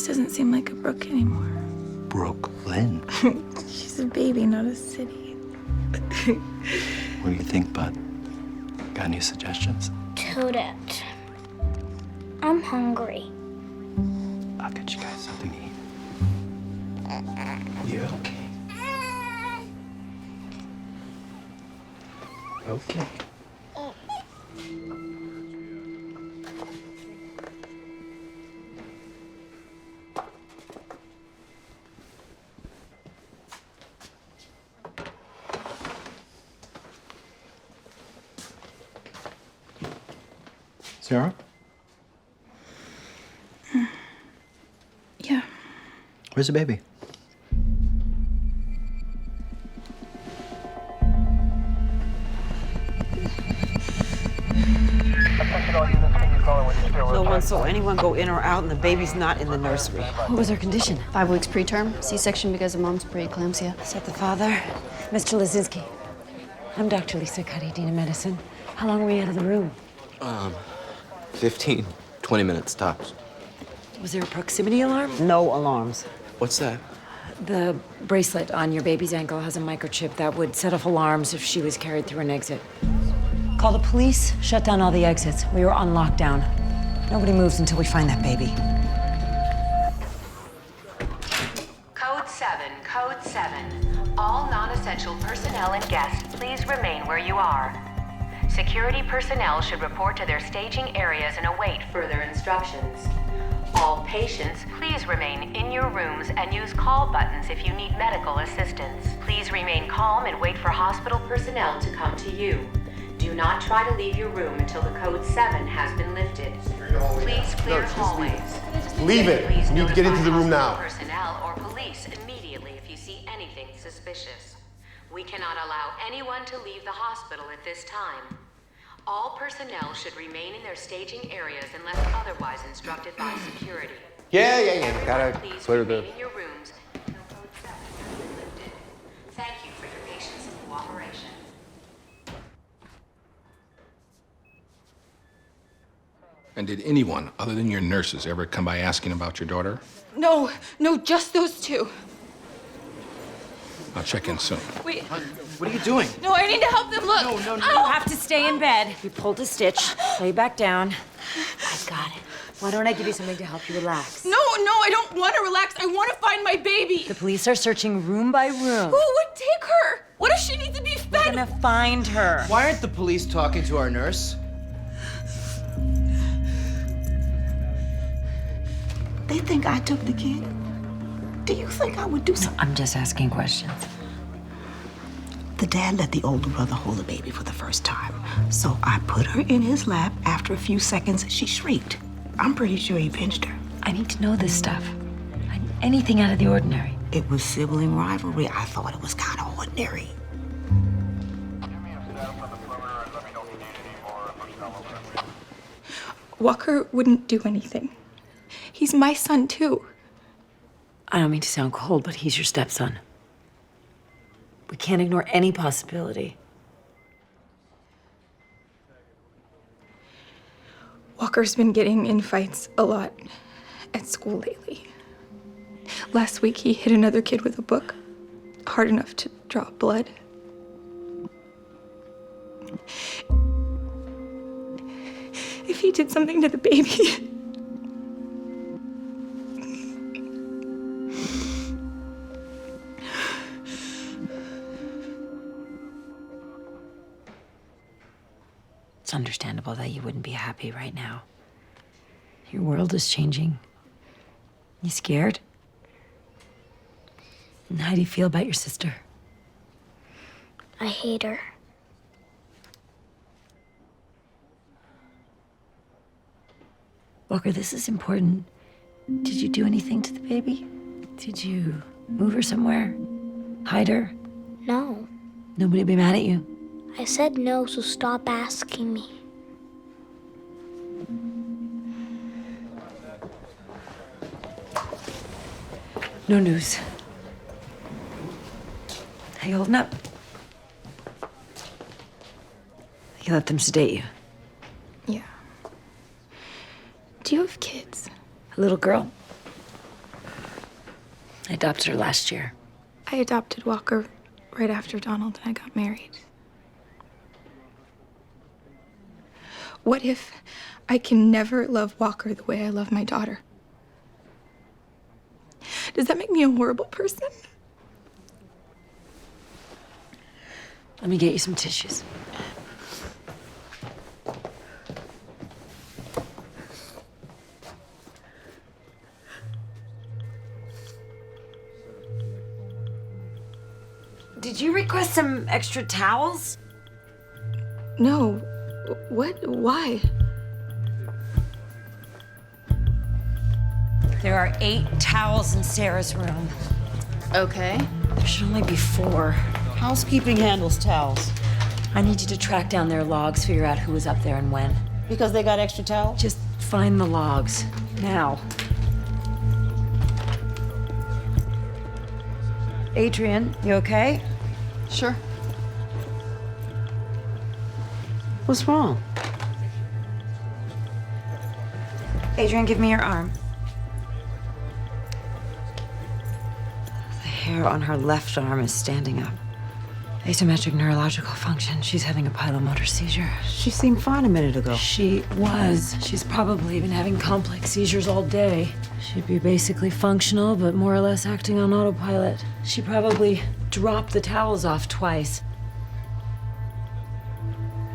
just doesn't seem like a Brook anymore. Brooklyn. She's a baby, not a city. What do you think, bud? Got any suggestions? Toadette, I'm hungry. I'll get you guys something to eat. Yeah, okay. Okay. Sarah? Yeah. Where's the baby? No one saw anyone go in or out, and the baby's not in the nursery. What was her condition? 5 weeks preterm, C-section because of mom's preeclampsia. Is that the father? Mr. Lazinski. I'm Dr. Lisa Cuddy, Dean of Medicine. How long were you out of the room? 15, 20 minutes tops. Was there a proximity alarm? No alarms. What's that? The bracelet on your baby's ankle has a microchip that would set off alarms if she was carried through an exit. Call the police, shut down all the exits. We were on lockdown. Nobody moves until we find that baby. Code 7. All non-essential personnel and guests, please remain where you are. Security personnel should report to their staging areas and await further instructions. All patients, please remain in your rooms and use call buttons if you need medical assistance. Please remain calm and wait for hospital personnel to come to you. Do not try to leave your room until the code 7 has been lifted. Please clear hallways. Leave it. Please You need to get into the room notify now. personnel or police immediately if you see anything suspicious. We cannot allow anyone to leave the hospital at this time. All personnel should remain in their staging areas unless otherwise instructed by security. Yeah. Gotta Please clear remain the... in your rooms until code 7 has been lifted. Thank you for your patience and cooperation. And did anyone other than your nurses ever come by asking about your daughter? No, just those two. I'll check in soon. Wait, What are you doing? no, I need to help them look. No. You have to stay in bed. You pulled a stitch. Lay back down. I got it. Why don't I give you something to help you relax? No, I don't want to relax. I want to find my baby. The police are searching room by room. Who would take her? What if she needs to be We're fed? gonna find her. Why aren't the police talking to our nurse? They think I took the kid. Do you think I would do something? I'm just asking questions. The dad let the older brother hold the baby for the first time. So I put her in his lap. After a few seconds, she shrieked. I'm pretty sure he pinched her. I need to know this stuff. Anything out of the ordinary. It was sibling rivalry. I thought it was kind of ordinary. Walker wouldn't do anything. He's my son, too. I don't mean to sound cold, but he's your stepson. We can't ignore any possibility. Walker's been getting in fights a lot at school lately. Last week, he hit another kid with a book, hard enough to draw blood. If he did something to the baby... It's understandable that you wouldn't be happy right now. Your world is changing. You scared? And how do you feel about your sister? I hate her. Walker, this is important. Did you do anything to the baby? Did you move her somewhere? Hide her? No. Nobody be mad at you? I said no, so stop asking me. No news. How you holding up? You let them sedate you. Yeah. Do you have kids? A little girl. I adopted her last year. I adopted Walker right after Donald and I got married. What if I can never love Walker the way I love my daughter? Does that make me a horrible person? Let me get you some tissues. Did you request some extra towels? No. What? Why? There are 8 towels in Sarah's room. Okay. There should only be 4. Housekeeping handles towels. I need you to track down their logs, figure out who was up there and when. Because they got extra towels? Just find the logs. Now. Adrian, you okay? Sure. What's wrong? Adrian, give me your arm. The hair on her left arm is standing up. Asymmetric neurological function. She's having a pilomotor seizure. She seemed fine a minute ago. She was. She's probably been having complex seizures all day. She'd be basically functional, but more or less acting on autopilot. She probably dropped the towels off twice.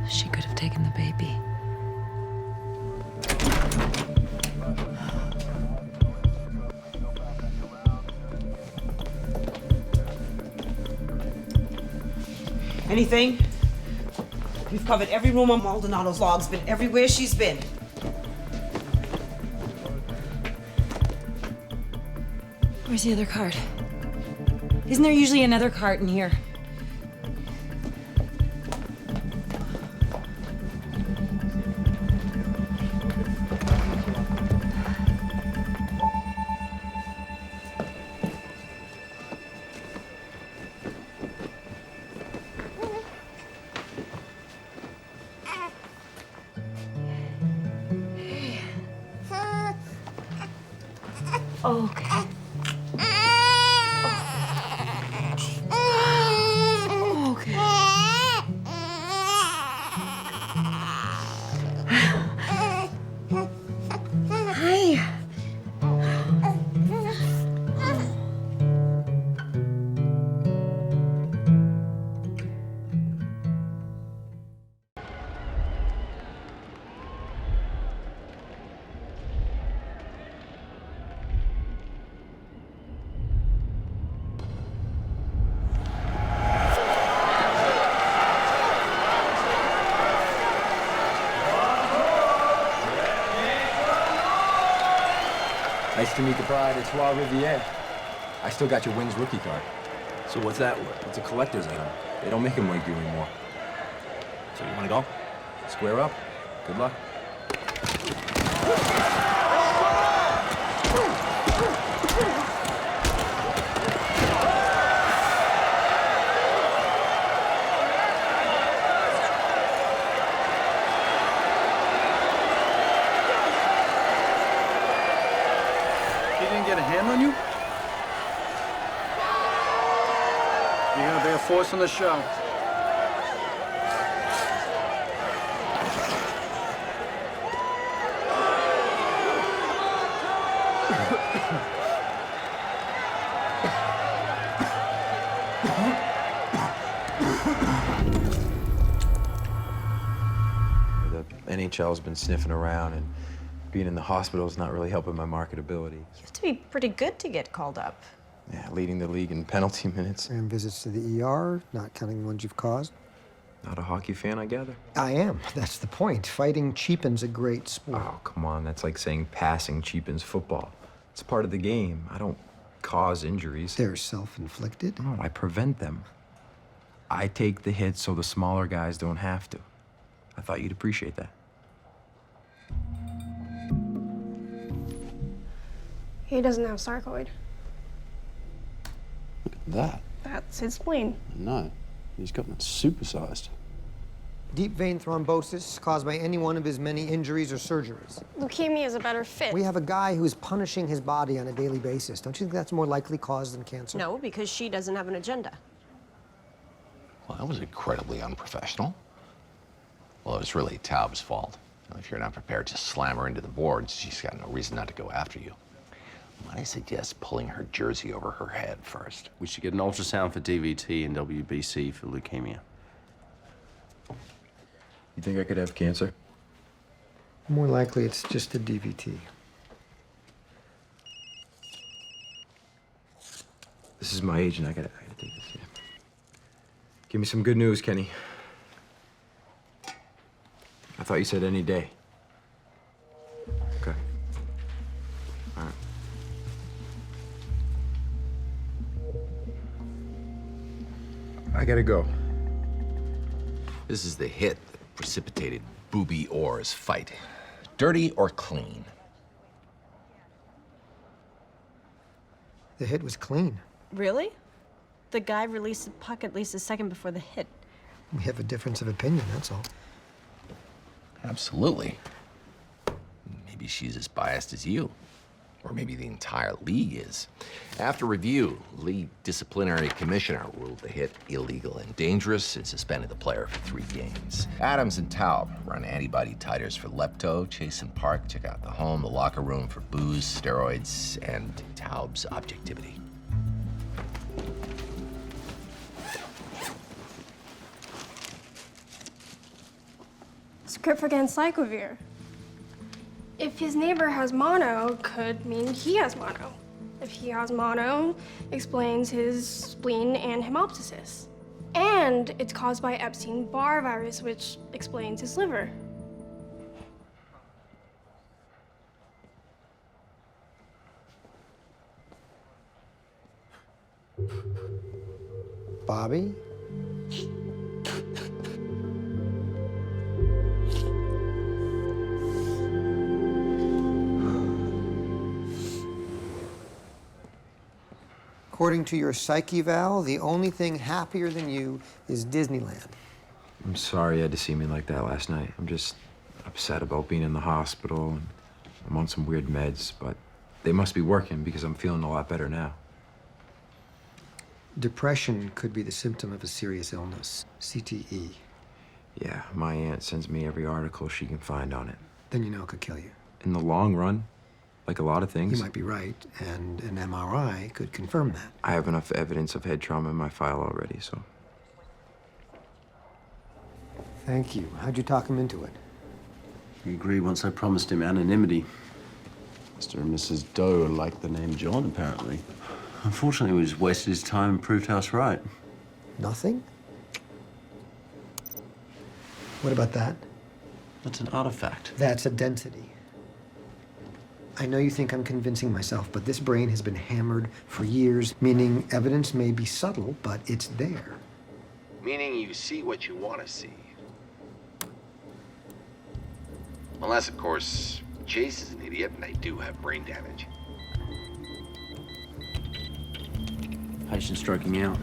She could have taken the baby. Anything? We've covered every room on Maldonado's logs, been everywhere she's been. Where's the other cart? Isn't there usually another cart in here? Okay. Nice to meet the bride at Trois Rivières. I still got your Wings rookie card. So what's that worth? It's a collector's item. They don't make them like you anymore. So you wanna go? Square up. Good luck. He didn't get a hand on you? You're gonna be a force on the show. The NHL's been sniffing around, and being in the hospital is not really helping my marketability. You have to be pretty good to get called up. Yeah, leading the league in penalty minutes. And visits to the ER, not counting the ones you've caused. Not a hockey fan, I gather? I am. That's the point. Fighting cheapens a great sport. Oh, come on. That's like saying passing cheapens football. It's part of the game. I don't cause injuries. They're self-inflicted? No, I prevent them. I take the hits so the smaller guys don't have to. I thought you'd appreciate that. He doesn't have sarcoid. That? That's his spleen. No, he's got it supersized. Deep vein thrombosis caused by any one of his many injuries or surgeries. Leukemia is a better fit. We have a guy who's punishing his body on a daily basis. Don't you think that's a more likely cause than cancer? No, because she doesn't have an agenda. Well, that was incredibly unprofessional. Well, it was really Taub's fault. If you're not prepared to slam her into the boards, she's got no reason not to go after you. Might I suggest pulling her jersey over her head first? We should get an ultrasound for DVT and WBC for leukemia. You think I could have cancer? More likely it's just a DVT. This is my agent. I gotta take this. Yeah. Give me some good news, Kenny. I thought you said any day. Okay. All right. I gotta go. This is the hit that precipitated Booby Orr's fight. Dirty or clean? The hit was clean. Really? The guy released the puck at least a second before the hit. We have a difference of opinion, that's all. Absolutely. Maybe she's as biased as you. Or maybe the entire league is. After review, league disciplinary commissioner ruled the hit illegal and dangerous and suspended the player for 3 games. Adams and Taub run antibody titers for lepto, Chase and Park check out the home, the locker room for booze, steroids, and Taub's objectivity. Script against Cyclovir. If his neighbor has mono, could mean he has mono. If he has mono, explains his spleen and hemoptysis. And it's caused by Epstein-Barr virus, which explains his liver. Bobby? According to your psyche eval, the only thing happier than you is Disneyland. I'm sorry you had to see me like that last night. I'm just upset about being in the hospital. And I'm on some weird meds, but they must be working because I'm feeling a lot better now. Depression could be the symptom of a serious illness, CTE. Yeah, my aunt sends me every article she can find on it. Then you know it could kill you. In the long run, like a lot of things. You might be right, and an MRI could confirm that. I have enough evidence of head trauma in my file already, so. Thank you. How'd you talk him into it? He agreed once I promised him anonymity. Mr. and Mrs. Doe liked the name John, apparently. Unfortunately, we just wasted his time and proved us right. Nothing? What about that? That's an artifact. That's a density. I know you think I'm convincing myself, but this brain has been hammered for years, meaning evidence may be subtle, but it's there. Meaning you see what you want to see. Unless, of course, Chase is an idiot and I do have brain damage. Patient stroking out.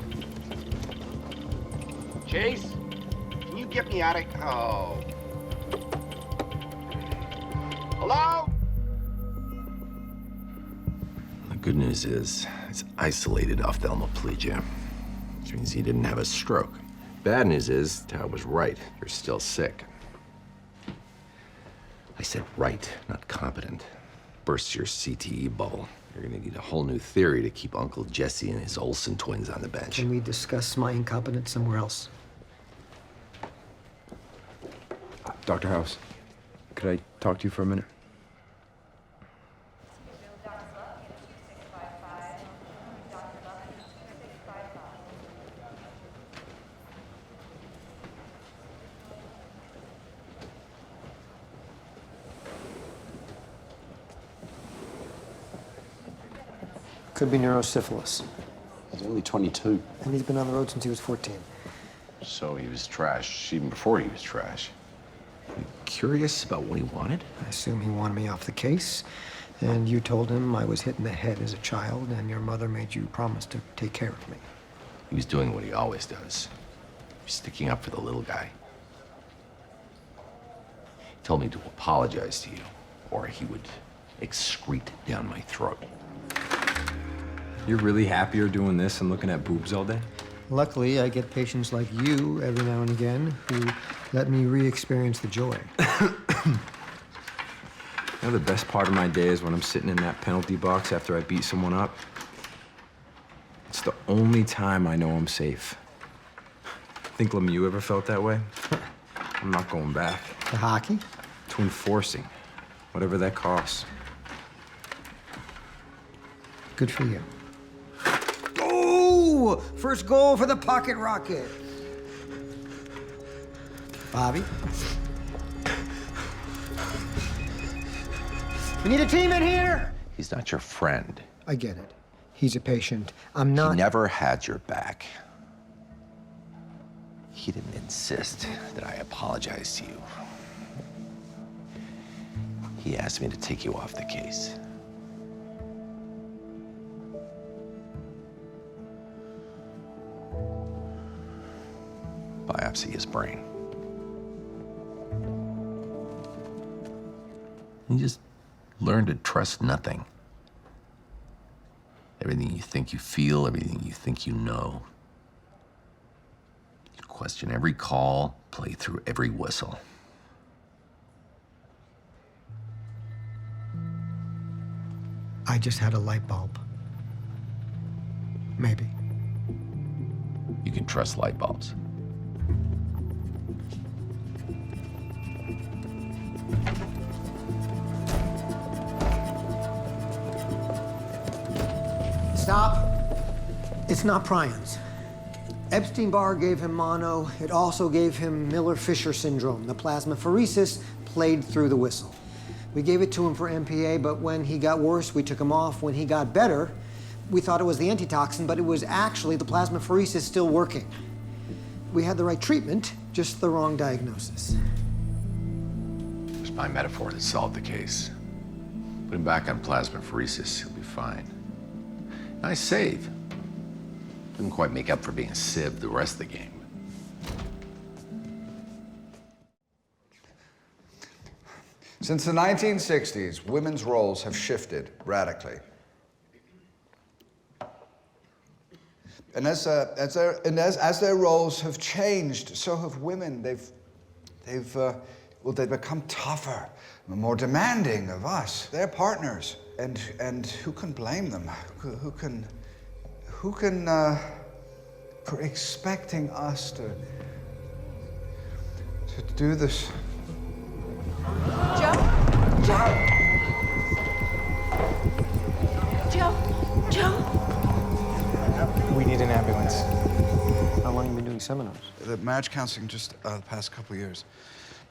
Chase, can you get me out of... Oh. Hello? The good news is, it's isolated ophthalmoplegia, which means he didn't have a stroke. Bad news is, Taub was right. You're still sick. I said right, not competent. Burst your CTE bubble. You're gonna need a whole new theory to keep Uncle Jesse and his Olsen twins on the bench. Can we discuss my incompetence somewhere else? Dr. House, could I talk to you for a minute? Could be neurosyphilis. He's only 22. And he's been on the road since he was 14. So he was trash, even before he was trash. You curious about what he wanted? I assume he wanted me off the case, and you told him I was hit in the head as a child, and your mother made you promise to take care of me. He was doing what he always does. He's sticking up for the little guy. told me to apologize to you, or he would excrete down my throat. You're really happier doing this and looking at boobs all day? Luckily, I get patients like you every now and again who let me re-experience the joy. You know, the best part of my day is when I'm sitting in that penalty box after I beat someone up. It's the only time I know I'm safe. Think, Lemieux, ever felt that way? I'm not going back. To hockey? To enforcing, whatever that costs. Good for you. Oh! First goal for the Pocket Rocket. Bobby? We need a team in here! He's not your friend. I get it. He's a patient. I'm not... He never had your back. He didn't insist that I apologize to you. He asked me to take you off the case. Biopsy his brain. You just learn to trust nothing. Everything you think you feel, everything you think you know. You question every call, play through every whistle. I just had a light bulb. Maybe. You can trust light bulbs. Stop. It's not prions. Epstein-Barr gave him mono. It also gave him Miller-Fisher syndrome. The plasmapheresis played through the whistle. We gave it to him for MPA, but when he got worse, we took him off. When he got better, we thought it was the antitoxin, but it was actually the plasmapheresis still working. We had the right treatment, just the wrong diagnosis. There's my metaphor that solved the case. Put him back on plasmapheresis, he'll be fine. Nice save. Didn't quite make up for being a sieve the rest of the game. Since the 1960s, women's roles have shifted radically. And as their roles have changed, so have women. They've become tougher, more demanding of us, their partners. And who can blame them? Who can for expecting us to do this? Joe? We need an ambulance. How long have you been doing seminars? The marriage counseling just the past couple of years.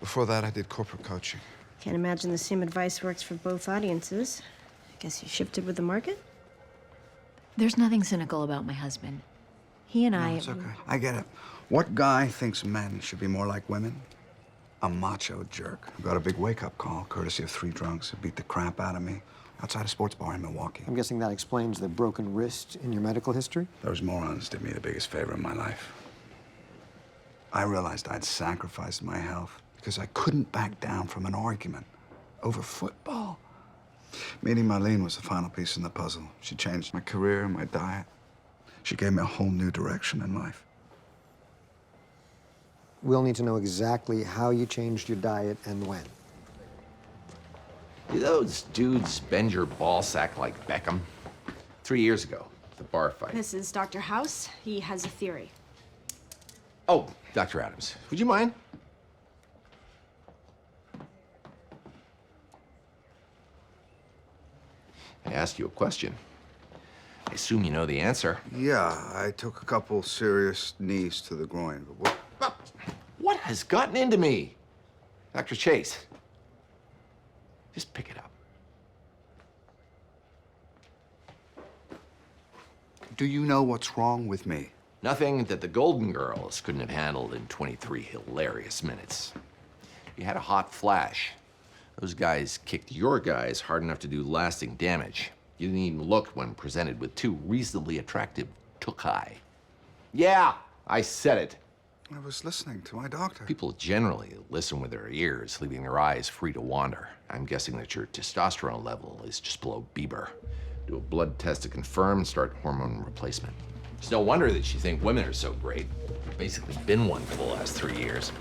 Before that, I did corporate coaching. Can't imagine the same advice works for both audiences. I guess you shifted with the market? There's nothing cynical about my husband. He and I... No, it's okay. I get it. What guy thinks men should be more like women? A macho jerk who got a big wake-up call, courtesy of 3 drunks who beat the crap out of me outside a sports bar in Milwaukee. I'm guessing that explains the broken wrist in your medical history? Those morons did me the biggest favor in my life. I realized I'd sacrificed my health because I couldn't back down from an argument over football. Meeting Marlene was the final piece in the puzzle. She changed my career and my diet. She gave me a whole new direction in life. We'll need to know exactly how you changed your diet and when. Do those dudes bend your ball sack like Beckham? 3 years ago, the bar fight. This is Dr. House. He has a theory. Oh, Dr. Adams, would you mind? I asked you a question. I assume you know the answer. Yeah, I took a couple serious knees to the groin, but what has gotten into me? Dr. Chase, just pick it up. Do you know what's wrong with me? Nothing that the Golden Girls couldn't have handled in 23 hilarious minutes. You had a hot flash. Those guys kicked your guys hard enough to do lasting damage. You didn't even look when presented with 2 reasonably attractive tukai. Yeah, I said it. I was listening to my doctor. People generally listen with their ears, leaving their eyes free to wander. I'm guessing that your testosterone level is just below Bieber. Do a blood test to confirm and start hormone replacement. It's no wonder that you think women are so great. You've basically been one for the last 3 years.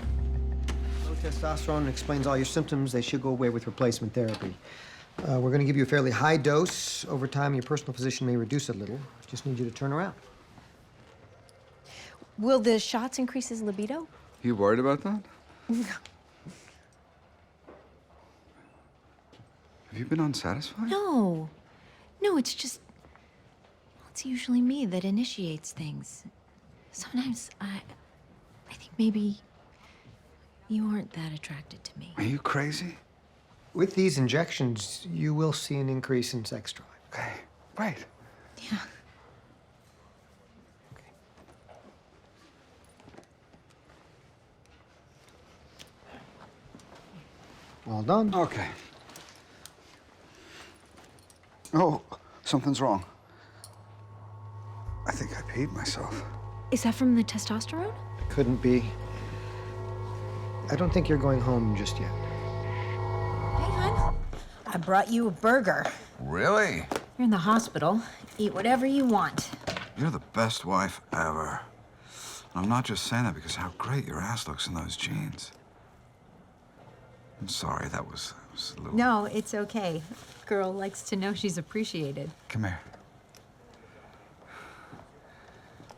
Low testosterone explains all your symptoms. They should go away with replacement therapy. We're going to give you a fairly high dose. Over time, your personal physician may reduce it a little. Just need you to turn around. Will the shots increase his libido? You worried about that? Have you been unsatisfied? No. No, it's just... Well, it's usually me that initiates things. Sometimes I think maybe you aren't that attracted to me. Are you crazy? With these injections, you will see an increase in sex drive. Okay, right. Yeah. Well done. Okay. Oh, something's wrong. I think I peed myself. Is that from the testosterone? Couldn't be. I don't think you're going home just yet. Hey, hon. I brought you a burger. Really? You're in the hospital. Eat whatever you want. You're the best wife ever. I'm not just saying that because how great your ass looks in those jeans. I'm sorry, that was a little... No, it's okay. Girl likes to know she's appreciated. Come here.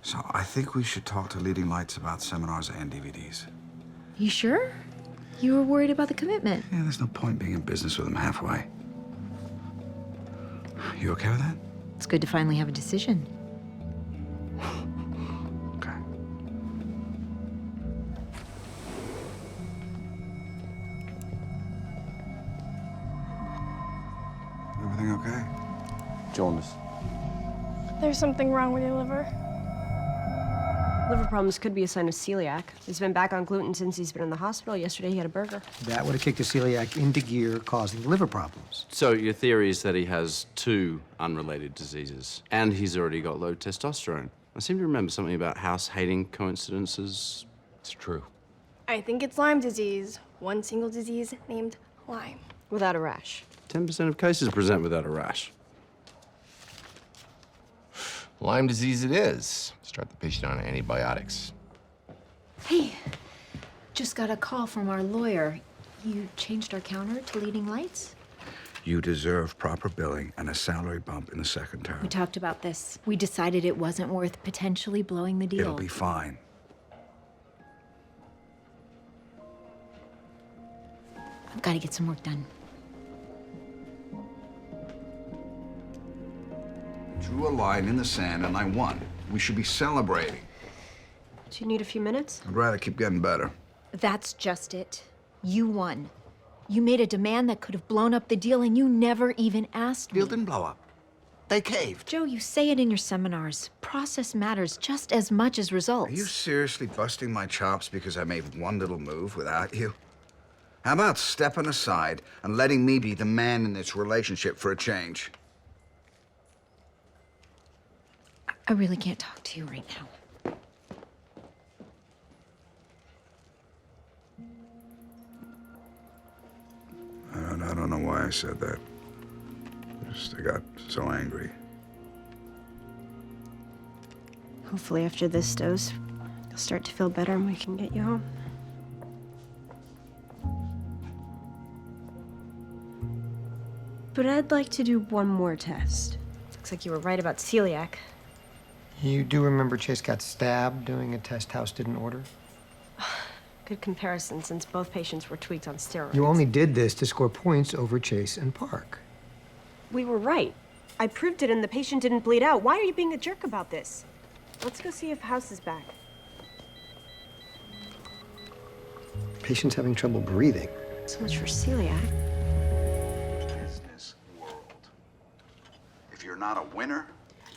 So I think we should talk to leading lights about seminars and DVDs. You sure? You were worried about the commitment. Yeah, there's no point being in business with them halfway. You okay with that? It's good to finally have a decision. Okay. Everything okay? Jaundice. There's something wrong with your liver. Liver problems could be a sign of celiac. He's been back on gluten since he's been in the hospital. Yesterday he had a burger. That would have kicked the celiac into gear, causing liver problems. So your theory is that he has 2 unrelated diseases, and he's already got low testosterone. I seem to remember something about House hating coincidences. It's true. I think it's Lyme disease. One single disease named Lyme. Without a rash. 10% of cases present without a rash. Lyme disease it is. Start the patient on antibiotics. Hey, just got a call from our lawyer. You changed our counter to leading lights? You deserve proper billing and a salary bump in the second term. We talked about this. We decided it wasn't worth potentially blowing the deal. It'll be fine. I've got to get some work done. Drew a line in the sand and I won. We should be celebrating. Do you need a few minutes? I'd rather keep getting better. That's just it. You won. You made a demand that could have blown up the deal, and you never even asked me. Deal didn't blow up. They caved. Joe, you say it in your seminars. Process matters just as much as results. Are you seriously busting my chops because I made one little move without you? How about stepping aside and letting me be the man in this relationship for a change? I really can't talk to you right now. I don't know why I said that. I got so angry. Hopefully after this dose, you'll start to feel better and we can get you home. But I'd like to do one more test. Looks like you were right about celiac. You do remember Chase got stabbed doing a test House didn't order? Good comparison since both patients were tweaked on steroids. You only did this to score points over Chase and Park. We were right. I proved it and the patient didn't bleed out. Why are you being a jerk about this? Let's go see if House is back. Patient's having trouble breathing. So much for celiac. Business world. If you're not a winner,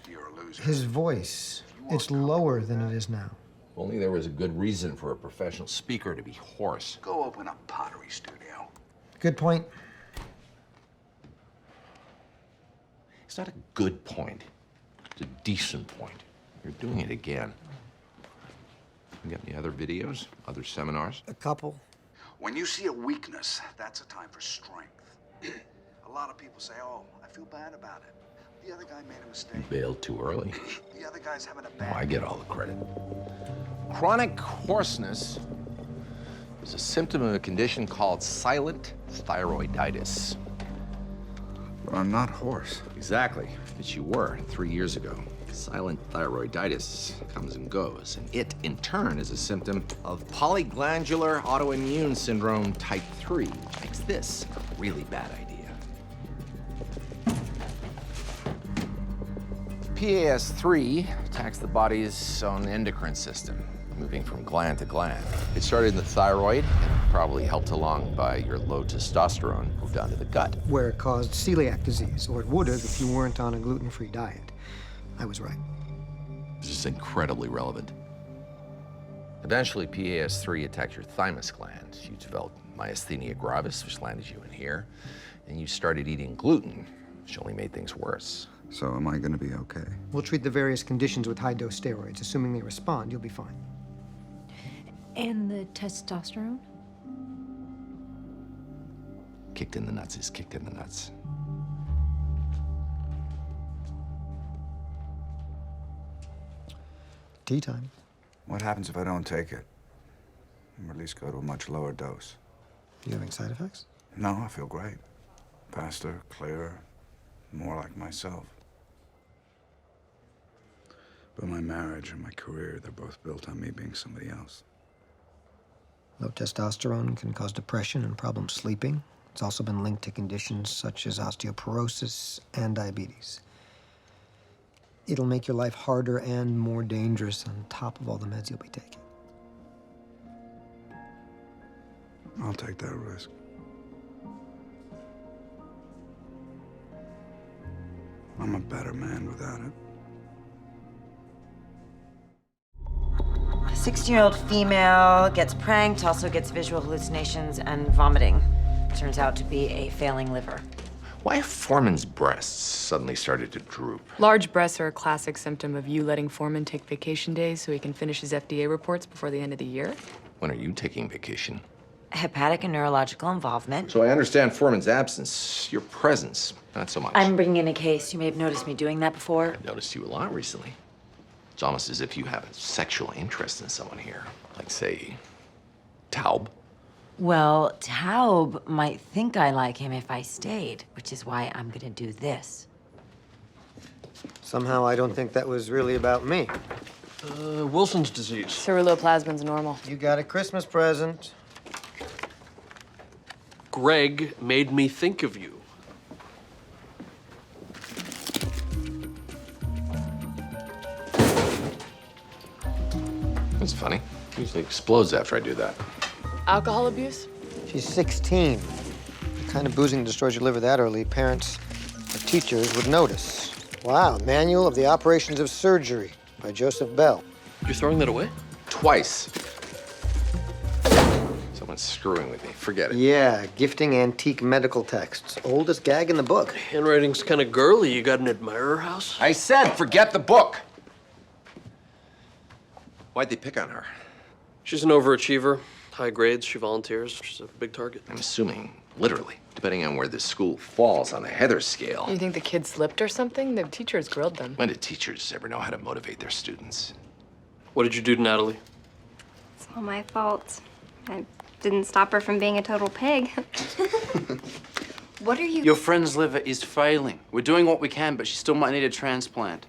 you're a loser. His voice, it's lower than it is now. If only there was a good reason for a professional speaker to be hoarse. Go open a pottery studio. Good point. It's not a good point. It's a decent point. You're doing it again. You got any other videos, other seminars? A couple. When you see a weakness, that's a time for strength. A lot of people say, oh, I feel bad about it. The other guy made a mistake. Bailed too early. The other guy's having a Oh, bad I get all the credit. Chronic hoarseness is a symptom of a condition called silent thyroiditis. But I'm not hoarse. Exactly, but you were 3 years ago. Silent thyroiditis comes and goes, and it, in turn, is a symptom of polyglandular autoimmune syndrome type 3, which makes this a really bad idea. PAS3 attacks the body's own endocrine system, moving from gland to gland. It started in the thyroid, and probably helped along by your low testosterone, moved on to the gut. Where it caused celiac disease, or it would have if you weren't on a gluten-free diet. I was right. This is incredibly relevant. Eventually, PAS3 attacked your thymus gland. You developed myasthenia gravis, which landed you in here, and you started eating gluten, which only made things worse. So am I gonna be okay? We'll treat the various conditions with high-dose steroids. Assuming they respond, you'll be fine. And the testosterone? Kicked in the nuts is kicked in the nuts. Tea time. What happens if I don't take it? Or at least go to a much lower dose? You having side effects? No, I feel great. Faster, clearer, more like myself. But my marriage and my career, they're both built on me being somebody else. Low testosterone can cause depression and problems sleeping. It's also been linked to conditions such as osteoporosis and diabetes. It'll make your life harder and more dangerous on top of all the meds you'll be taking. I'll take that risk. I'm a better man without it. A 16-year-old female gets pranked, also gets visual hallucinations and vomiting. Turns out to be a failing liver. Why have Foreman's breasts suddenly started to droop? Large breasts are a classic symptom of you letting Foreman take vacation days so he can finish his FDA reports before the end of the year. When are you taking vacation? Hepatic and neurological involvement. So I understand Foreman's absence, your presence, not so much. I'm bringing in a case. You may have noticed me doing that before. I've noticed you a lot recently. It's almost as if you have a sexual interest in someone here. Like, say, Taub. Well, Taub might think I like him if I stayed, which is why I'm gonna do this. Somehow I don't think that was really about me. Wilson's disease. Ceruloplasmin's normal. You got a Christmas present. Greg made me think of you. That's funny. It usually explodes after I do that. Alcohol abuse? She's 16. The kind of boozing destroys your liver that early, parents or teachers would notice. Wow, Manual of the Operations of Surgery by Joseph Bell. You're throwing that away? Twice. Someone's screwing with me. Forget it. Yeah, gifting antique medical texts. Oldest gag in the book. Handwriting's kind of girly. You got an admirer house? I said forget the book. Why'd they pick on her? She's an overachiever. High grades, she volunteers. She's a big target. I'm assuming, literally, depending on where this school falls on the Heather scale. You think the kid slipped or something? The teachers grilled them. When did teachers ever know how to motivate their students? What did you do to Natalie? It's all my fault. I didn't stop her from being a total pig. What are you... Your friend's liver is failing. We're doing what we can, but she still might need a transplant.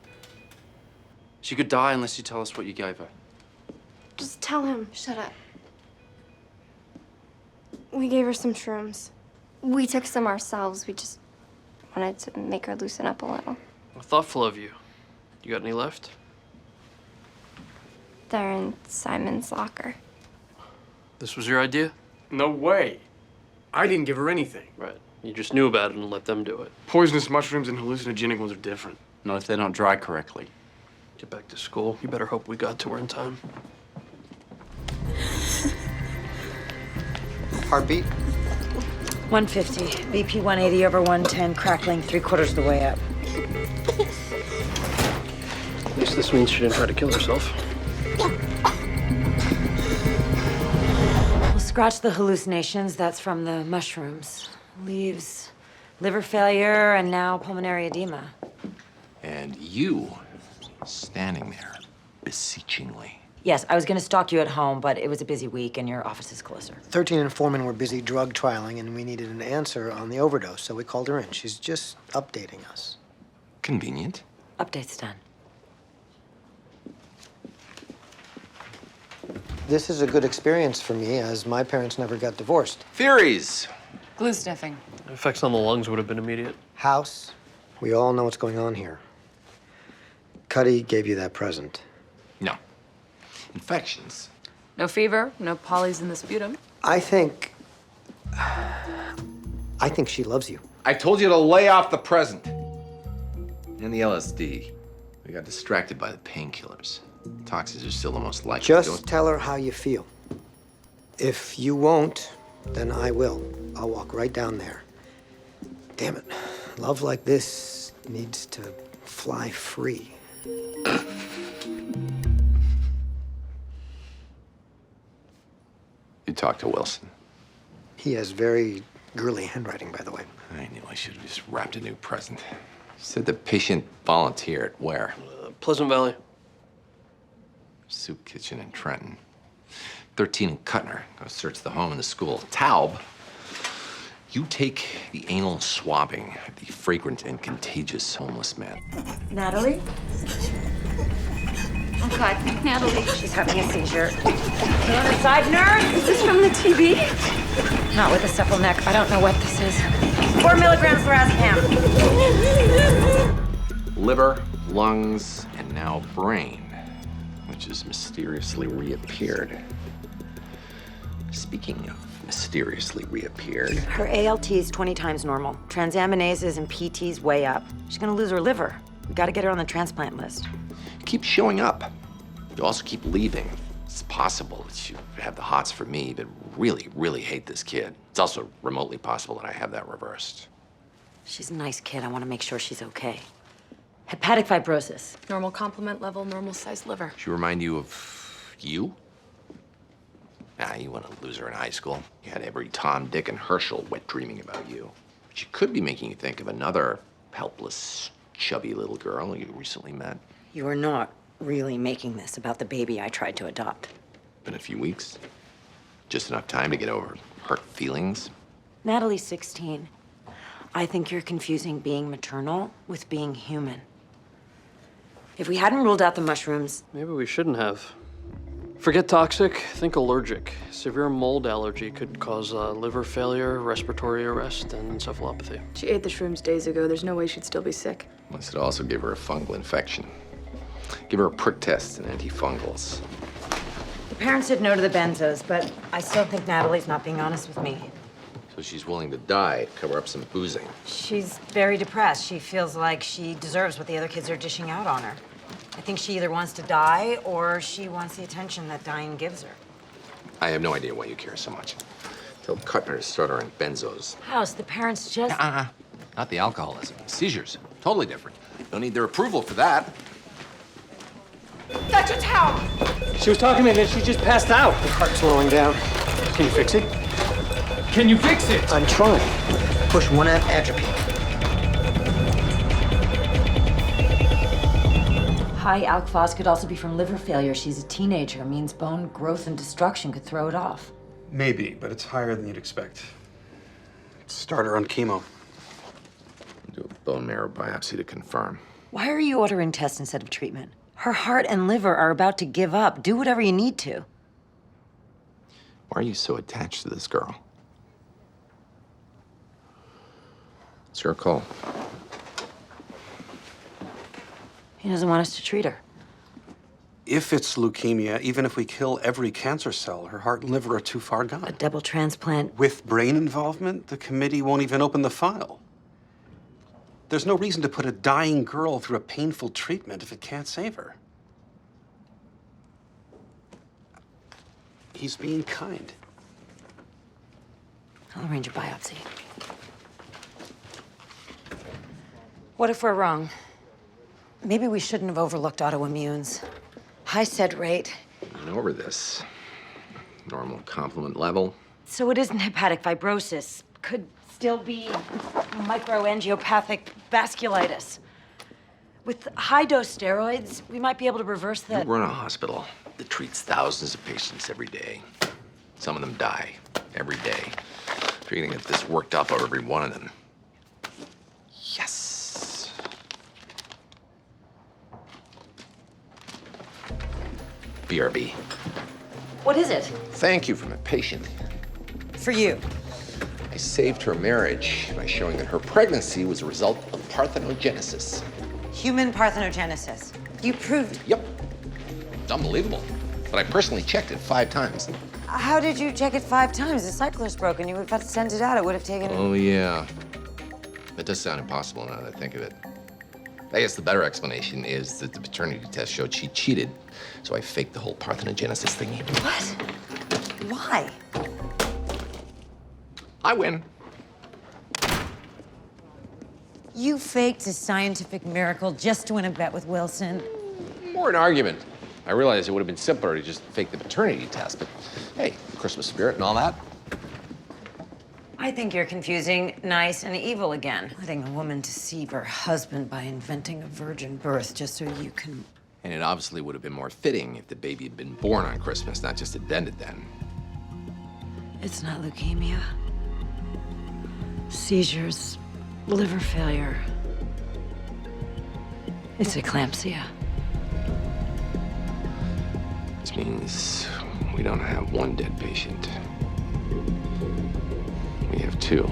She could die unless you tell us what you gave her. Just tell him. Shut up. We gave her some shrooms. We took some ourselves. We just wanted to make her loosen up a little. Well, thoughtful of you. You got any left? They're in Simon's locker. This was your idea? No way. I didn't give her anything. Right. You just knew about it and let them do it. Poisonous mushrooms and hallucinogenic ones are different. Not if they don't dry correctly. Get back to school. You better hope we got to her in time. Heartbeat? 150. BP 180 over 110, crackling 3/4 of the way up. At least this means she didn't try to kill herself. Scratch the hallucinations, that's from the mushrooms. Leaves liver failure and now pulmonary edema. And you, standing there, beseechingly. Yes, I was gonna stalk you at home, but it was a busy week and your office is closer. 13 and Foreman were busy drug trialing, and we needed an answer on the overdose, so we called her in. She's just updating us. Convenient. Update's done. This is a good experience for me, as my parents never got divorced. Theories. Glue sniffing. Effects on the lungs would have been immediate. House, we all know what's going on here. Cuddy gave you that present. No. Infections. No fever, no polys in the sputum. I think she loves you. I told you to lay off the present. And the LSD. We got distracted by the painkillers. Toxins are still the most likely. Just tell her how you feel. If you won't, then I will. I'll walk right down there. Damn it. Love like this needs to fly free. You talked to Wilson. He has very girly handwriting, by the way. I knew I should have just wrapped a new present. You said the patient volunteered where? Pleasant Valley. Soup kitchen in Trenton. 13 and Cutner. Go search the home and the school. Taub, you take the anal swabbing of the fragrant and contagious homeless man. Natalie? Oh God, Natalie. She's having a seizure. Stay on the side, nurse. Is this from the TB? Not with a supple neck. I don't know what this is. 4 milligrams lorazepam. Liver, lungs, and now brain, which has mysteriously reappeared. Speaking of mysteriously reappeared. Her ALT is 20 times normal. Transaminases and PT's way up. She's gonna lose her liver. We gotta get her on the transplant list. You keep showing up. You also keep leaving. It's possible that you have the hots for me, but really, really hate this kid. It's also remotely possible that I have that reversed. She's a nice kid. I wanna make sure she's okay. Hepatic fibrosis. Normal complement level, normal sized liver. She remind you of you? Nah, you want to lose her in high school. You had every Tom, Dick, and Herschel wet dreaming about you. But she could be making you think of another helpless, chubby little girl you recently met. You are not really making this about the baby I tried to adopt. Been a few weeks. Just enough time to get over hurt feelings. Natalie's 16. I think you're confusing being maternal with being human. If we hadn't ruled out the mushrooms... Maybe we shouldn't have. Forget toxic, think allergic. Severe mold allergy could cause liver failure, respiratory arrest, and encephalopathy. She ate the shrooms days ago. There's no way she'd still be sick. Unless it also gave her a fungal infection. Give her a prick test and antifungals. The parents said no to the benzos, but I still think Natalie's not being honest with me. So she's willing to die to cover up some boozing. She's very depressed. She feels like she deserves what the other kids are dishing out on her. I think she either wants to die or she wants the attention that dying gives her. I have no idea why you care so much. Tell Cutner to start her on benzos. House, the parents just... Not the alcoholism. Seizures. Totally different. Don't need their approval for that. Dr. Taub! She was talking to me and then she just passed out. The heart's slowing down. Can you fix it? Can you fix it? I'm trying. Push one at atropine. High alk phos could also be from liver failure. She's a teenager. Means bone growth and destruction could throw it off. Maybe, but it's higher than you'd expect. Start her on chemo. Do a bone marrow biopsy to confirm. Why are you ordering tests instead of treatment? Her heart and liver are about to give up. Do whatever you need to. Why are you so attached to this girl? It's your call. He doesn't want us to treat her. If it's leukemia, even if we kill every cancer cell, her heart and liver are too far gone. A double transplant. With brain involvement, the committee won't even open the file. There's no reason to put a dying girl through a painful treatment if it can't save her. He's being kind. I'll arrange a biopsy. What if we're wrong? Maybe we shouldn't have overlooked autoimmunes. High SED rate. I'm over this. Normal complement level, So it isn't hepatic fibrosis. Could still be microangiopathic vasculitis. With high-dose steroids, we might be able to reverse You that. run a hospital that treats thousands of patients every day. Some of them die every day. If you're gonna get this worked up over every one of them. Yes. BRB. What is it? Thank you from a patient. For you. I saved her marriage by showing that her pregnancy was a result of parthenogenesis. Human parthenogenesis. You proved. Yep. It's unbelievable. But I personally checked it 5 times. How did you check it 5 times? The cycler's broken. You would have had to send it out. It would have taken. Oh, yeah. That does sound impossible now that I think of it. I guess the better explanation is that the paternity test showed she cheated, so I faked the whole parthenogenesis thingy. What? Why? I win. You faked a scientific miracle just to win a bet with Wilson. More an argument. I realized it would have been simpler to just fake the paternity test, but hey, Christmas spirit and all that. I think you're confusing nice and evil again. Letting a woman deceive her husband by inventing a virgin birth just so you can. And it obviously would have been more fitting if the baby had been born on Christmas, not just invented then. It's not leukemia. Seizures, liver failure. It's eclampsia. Which means we don't have one dead patient. We have 2.